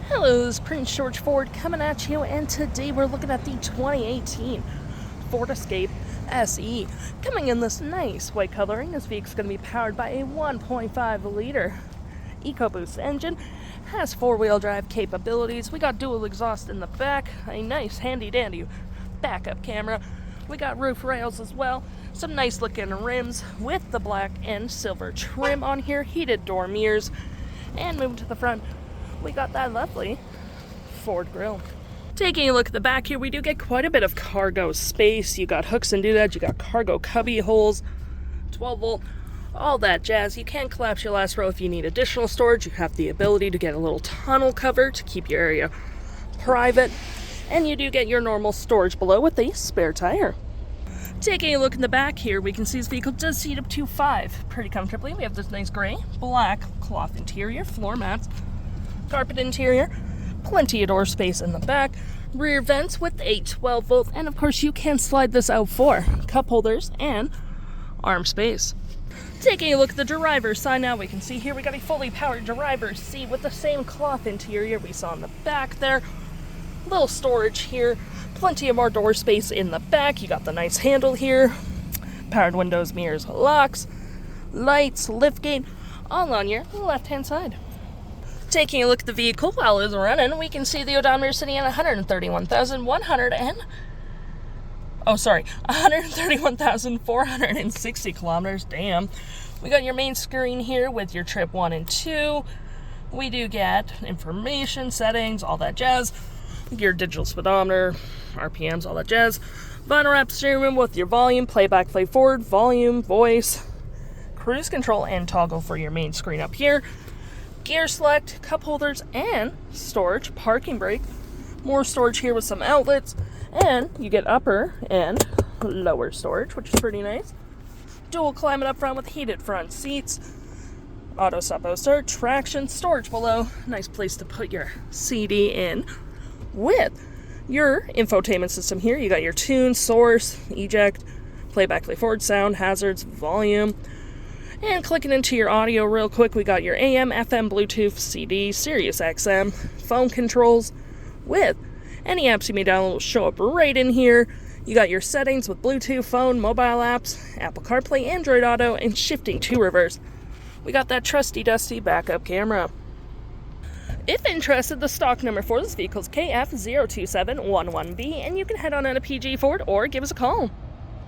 Hello, this is Prince George Ford coming at you, and today we're looking at the 2018 Ford Escape SE. Coming in this nice white coloring, this vehicle's going to be powered by a 1.5 liter EcoBoost engine. Has four-wheel drive capabilities. We got dual exhaust in the back, a nice handy-dandy backup camera. We got roof rails as well, some nice looking rims with the black and silver trim on here, heated door mirrors, and moving to the front, we got that lovely Ford grille. Taking a look at the back here, we do get quite a bit of cargo space. You got hooks and doodads, you got cargo cubby holes, 12 volt, all that jazz. You can collapse your last row if you need additional storage. You have the ability to get a little tunnel cover to keep your area private, and you do get your normal storage below with a spare tire. Taking a look in the back here, we can see this vehicle does seat up to 5 pretty comfortably. We have this nice gray, black cloth interior, floor mats, carpet interior, plenty of door space in the back, rear vents with a 12 volt, and of course you can slide this out for cup holders and arm space. Taking a look at the driver's side now, we can see here we got a fully powered driver's seat with the same cloth interior we saw in the back there. Little storage here, plenty of more door space in the back. You got the nice handle here, powered windows, mirrors, locks, lights, liftgate, all on your left hand side. Taking a look at the vehicle while it's running, we can see the odometer sitting at 131,460 kilometers. Damn. We got your main screen here with your trip 1 and 2. We do get information, settings, all that jazz. Your digital speedometer, RPMs, all that jazz. Vinyl wrap steering wheel with your volume, playback, play forward, volume, voice, cruise control, and toggle for your main screen up here. Gear select, cup holders, and storage, parking brake. More storage here with some outlets, and you get upper and lower storage, which is pretty nice. Dual climate up front with heated front seats. Auto stop, auto start, traction, storage below. Nice place to put your CD in. With your infotainment system here, you got your tune, source, eject, playback, play forward, sound, hazards, volume. And clicking into your audio real quick, we got your AM, FM, Bluetooth, CD, Sirius XM, phone controls with any apps you may download will show up right in here. You got your settings with Bluetooth, phone, mobile apps, Apple CarPlay, Android Auto, and shifting to reverse. We got that trusty dusty backup camera. If interested, the stock number for this vehicle is KF02711B, and you can head on out to PG Ford or give us a call.